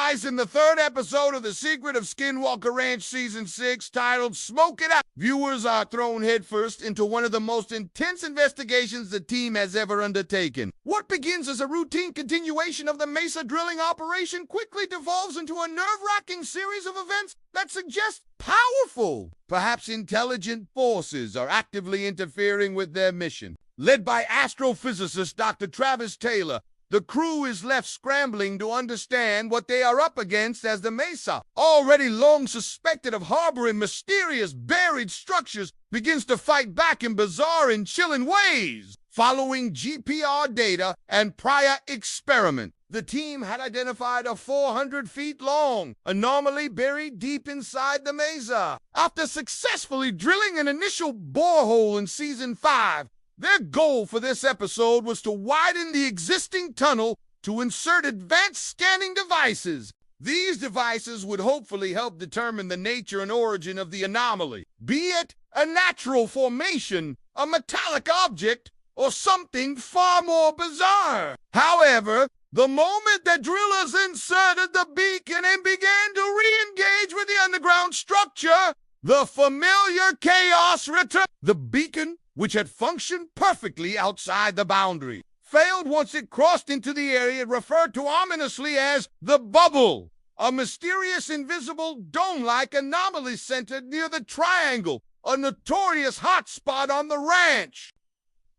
Rise in the third episode of The Secret of Skinwalker Ranch Season 6, titled Smoke It Out. Viewers are thrown headfirst into one of the most intense investigations the team has ever undertaken. What begins as a routine continuation of the Mesa drilling operation quickly devolves into a nerve-wracking series of events that suggest powerful, perhaps intelligent forces are actively interfering with their mission. Led by astrophysicist Dr. Travis Taylor, the crew is left scrambling to understand what they are up against as the Mesa, already long suspected of harboring mysterious buried structures, begins to fight back in bizarre and chilling ways. Following GPR data and prior experiment, the team had identified a 400 feet long anomaly buried deep inside the Mesa. After successfully drilling an initial borehole in Season 5, their goal for this episode was to widen the existing tunnel to insert advanced scanning devices. These devices would hopefully help determine the nature and origin of the anomaly, be it a natural formation, a metallic object, or something far more bizarre. However, the moment the drillers inserted the beacon and began to re-engage with the underground structure, the familiar chaos returned. The beacon, which had functioned perfectly outside the boundary, failed once it crossed into the area referred to ominously as the bubble, a mysterious invisible dome-like anomaly centered near the triangle, a notorious hotspot on the ranch.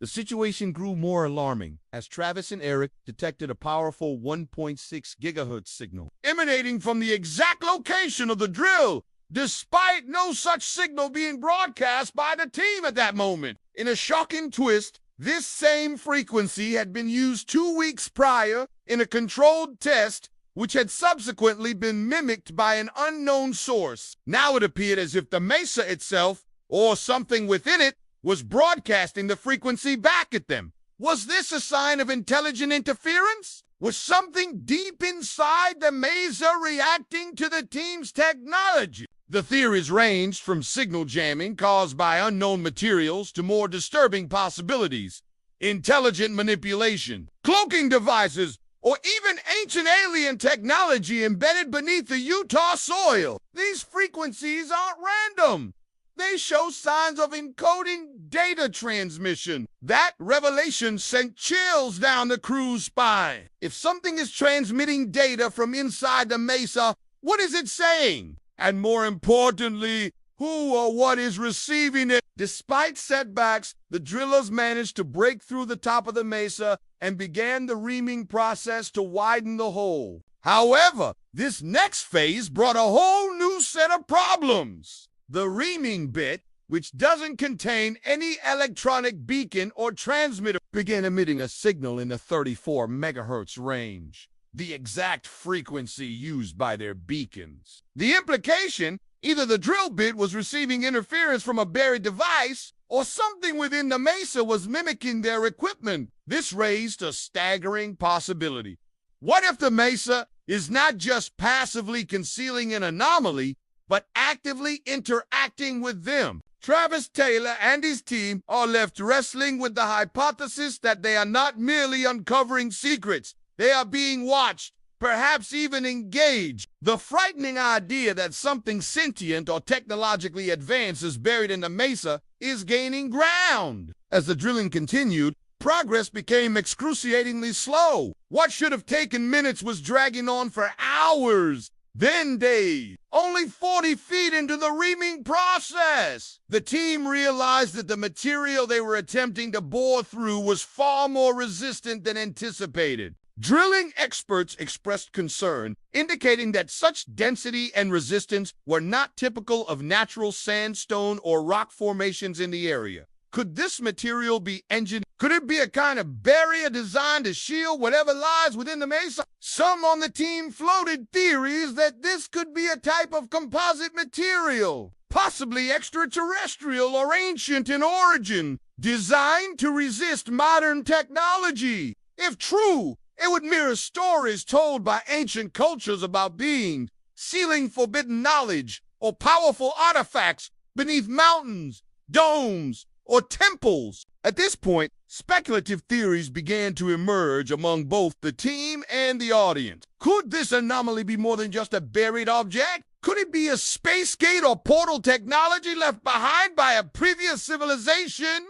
The situation grew more alarming as Travis and Eric detected a powerful 1.6 gigahertz signal emanating from the exact location of the drill, despite no such signal being broadcast by the team at that moment. In a shocking twist, this same frequency had been used 2 weeks prior in a controlled test, which had subsequently been mimicked by an unknown source. Now it appeared as if the Mesa itself, or something within it, was broadcasting the frequency back at them. Was this a sign of intelligent interference? Was something deep inside the Mesa reacting to the team's technology? The theories ranged from signal jamming caused by unknown materials to more disturbing possibilities: intelligent manipulation, cloaking devices, or even ancient alien technology embedded beneath the Utah soil. These frequencies aren't random. They show signs of encoding data transmission. That revelation sent chills down the crew's spine. If something is transmitting data from inside the Mesa, what is it saying? And more importantly, who or what is receiving it? Despite setbacks, the drillers managed to break through the top of the Mesa and began the reaming process to widen the hole. However, this next phase brought a whole new set of problems. The reaming bit, which doesn't contain any electronic beacon or transmitter, began emitting a signal in the 34 megahertz range, the exact frequency used by their beacons. The implication: either the drill bit was receiving interference from a buried device, or something within the Mesa was mimicking their equipment. This raised a staggering possibility. What if the Mesa is not just passively concealing an anomaly, but actively interacting with them? Travis Taylor and his team are left wrestling with the hypothesis that they are not merely uncovering secrets, they are being watched, perhaps even engaged. The frightening idea that something sentient or technologically advanced is buried in the Mesa is gaining ground. As the drilling continued, progress became excruciatingly slow. What should have taken minutes was dragging on for hours, then days. Only 40 feet into the reaming process, the team realized that the material they were attempting to bore through was far more resistant than anticipated. Drilling experts expressed concern, indicating that such density and resistance were not typical of natural sandstone or rock formations in the area. Could this material be engineered? Could it be a kind of barrier designed to shield whatever lies within the Mesa? Some on the team floated theories that this could be a type of composite material, possibly extraterrestrial or ancient in origin, designed to resist modern technology. If true, it would mirror stories told by ancient cultures about beings sealing forbidden knowledge or powerful artifacts beneath mountains, domes, or temples. At this point, Speculative theories began to emerge among both the team and the audience. Could this anomaly be more than just a buried object? Could it be a space gate or portal technology left behind by a previous civilization,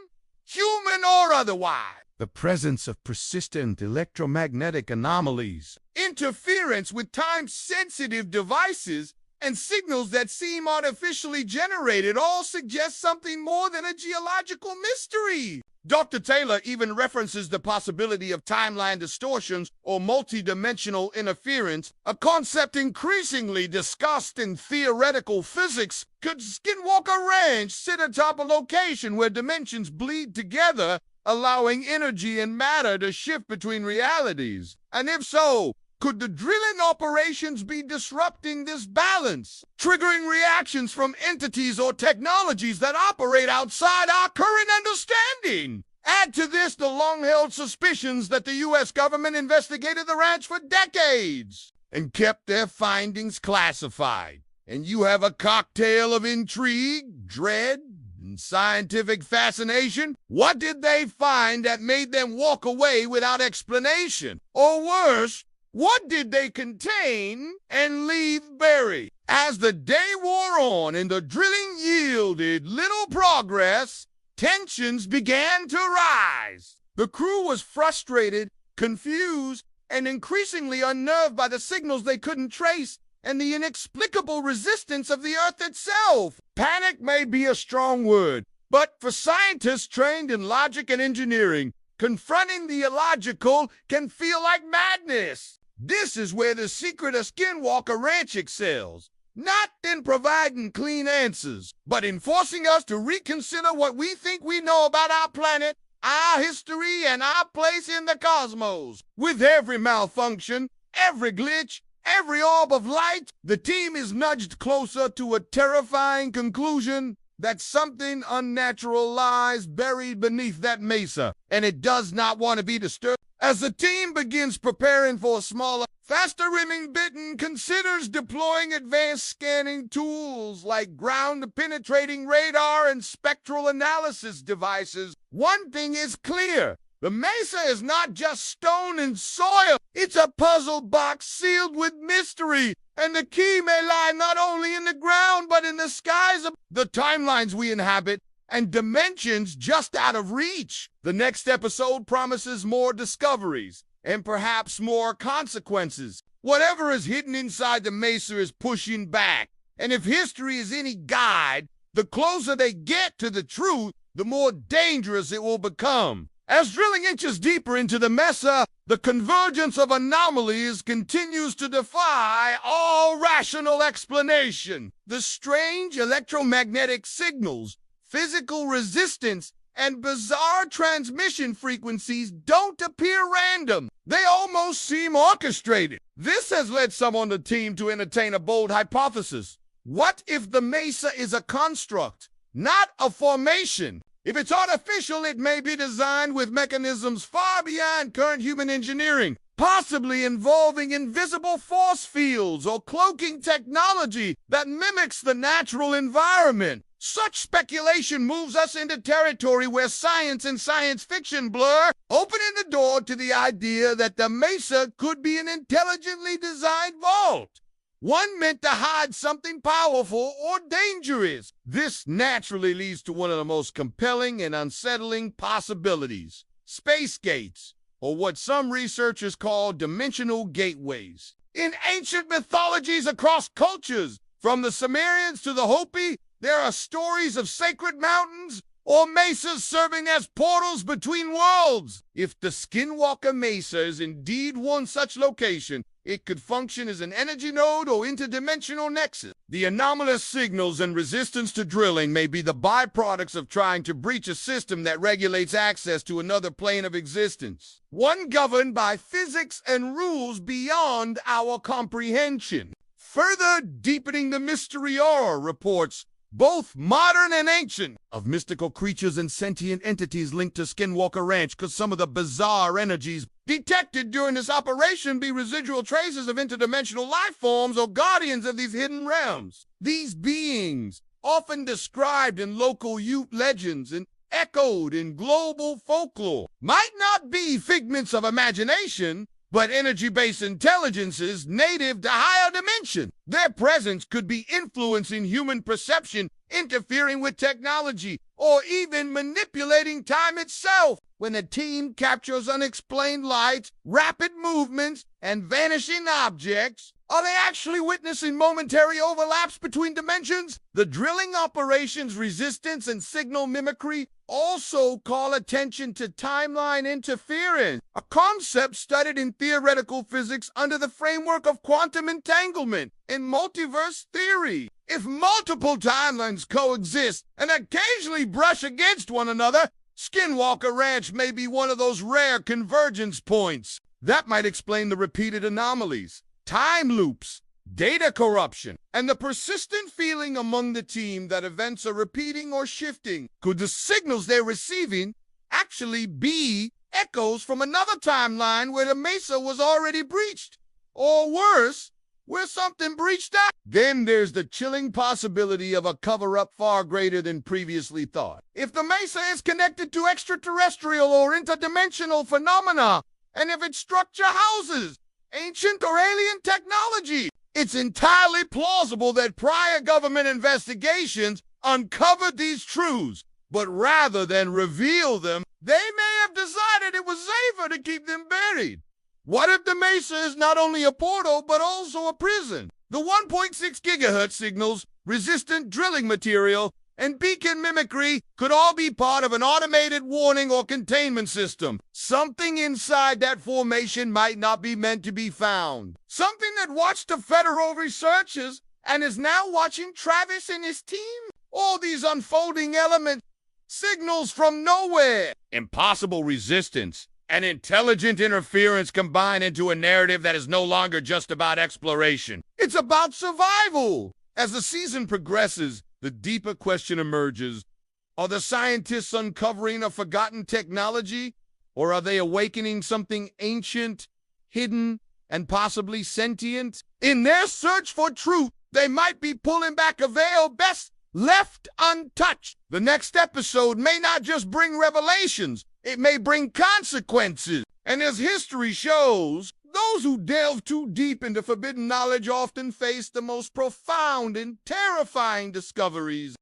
human or otherwise? The presence of persistent electromagnetic anomalies, interference with time-sensitive devices, and signals that seem artificially generated all suggest something more than a geological mystery. Dr. Taylor even references the possibility of timeline distortions or multidimensional interference, a concept increasingly discussed in theoretical physics. Could Skinwalker Ranch sit atop a location where dimensions bleed together, allowing energy and matter to shift between realities? And if so, could the drilling operations be disrupting this balance, triggering reactions from entities or technologies that operate outside our current understanding? Add to this the long-held suspicions that the U.S. government investigated the ranch for decades and kept their findings classified. And you have a cocktail of intrigue, dread, and scientific fascination. What did they find that made them walk away without explanation? Or worse, what did they contain and leave buried? As the day wore on and the drilling yielded little progress, tensions began to rise. The crew was frustrated, confused, and increasingly unnerved by the signals they couldn't trace and the inexplicable resistance of the Earth itself. Panic may be a strong word, but for scientists trained in logic and engineering, confronting the illogical can feel like madness. This is where the secret of Skinwalker Ranch excels, not in providing clean answers, but in forcing us to reconsider what we think we know about our planet, our history, and our place in the cosmos. With every malfunction, every glitch, every orb of light, the team is nudged closer to a terrifying conclusion that something unnatural lies buried beneath that mesa, and it does not want to be disturbed. As the team begins preparing for a smaller, faster-rimming Bitten considers deploying advanced scanning tools like ground-penetrating radar and spectral analysis devices. One thing is clear. The mesa is not just stone and soil. It's a puzzle box sealed with mystery. And the key may lie not only in the ground, but in the skies of the timelines we inhabit and dimensions just out of reach. The next episode promises more discoveries and perhaps more consequences. Whatever is hidden inside the mesa is pushing back. And if history is any guide, the closer they get to the truth, the more dangerous it will become. As drilling inches deeper into the mesa, the convergence of anomalies continues to defy all rational explanation. The strange electromagnetic signals, physical resistance, and bizarre transmission frequencies don't appear random. They almost seem orchestrated. This has led some on the team to entertain a bold hypothesis. What if the mesa is a construct, not a formation? If it's artificial, it may be designed with mechanisms far beyond current human engineering, possibly involving invisible force fields or cloaking technology that mimics the natural environment. Such speculation moves us into territory where science and science fiction blur, opening the door to the idea that the mesa could be an intelligently designed vault, one meant to hide something powerful or dangerous. This naturally leads to one of the most compelling and unsettling possibilities: space gates, or what some researchers call dimensional gateways. In ancient mythologies across cultures, from the Sumerians to the Hopi, there are stories of sacred mountains or mesas serving as portals between worlds. If the Skinwalker Mesa is indeed one such location, it could function as an energy node or interdimensional nexus. The anomalous signals and resistance to drilling may be the byproducts of trying to breach a system that regulates access to another plane of existence, one governed by physics and rules beyond our comprehension. Further deepening the mystery are reports, both modern and ancient, of mystical creatures and sentient entities linked to Skinwalker Ranch. Could some of the bizarre energies detected during this operation be residual traces of interdimensional life forms or guardians of these hidden realms? These beings, often described in local Ute legends and echoed in global folklore might not be figments of imagination, but energy-based intelligences native to higher dimensions. Their presence could be influencing human perception, interfering with technology, or even manipulating time itself. When a team captures unexplained lights, rapid movements, and vanishing objects, are they actually witnessing momentary overlaps between dimensions? The drilling operations resistance and signal mimicry also call attention to timeline interference, a concept studied in theoretical physics under the framework of quantum entanglement in multiverse theory. If multiple timelines coexist and occasionally brush against one another, Skinwalker Ranch may be one of those rare convergence points. That might explain the repeated anomalies, time loops, data corruption, and the persistent feeling among the team that events are repeating or shifting. Could the signals they're receiving actually be echoes from another timeline where the Mesa was already breached? Or worse, where something breached out? Then there's the chilling possibility of a cover-up far greater than previously thought. If the Mesa is connected to extraterrestrial or interdimensional phenomena, and if its structure houses ancient or alien technology, it's entirely plausible that prior government investigations uncovered these truths, but rather than reveal them, they may have decided it was safer to keep them buried. What if the Mesa is not only a portal, but also a prison? The 1.6 gigahertz signals, resistant drilling material, and beacon mimicry could all be part of an automated warning or containment system. Something inside that formation might not be meant to be found. Something that watched the federal researchers and is now watching Travis and his team? All these unfolding elements, signals from nowhere, impossible resistance, and intelligent interference combine into a narrative that is no longer just about exploration. It's about survival. As the season progresses, the deeper question emerges. Are the scientists uncovering a forgotten technology? Or are they awakening something ancient, hidden, and possibly sentient? In their search for truth, they might be pulling back a veil best left untouched. The next episode may not just bring revelations, it may bring consequences. And as history shows, those who delve too deep into forbidden knowledge often face the most profound and terrifying discoveries.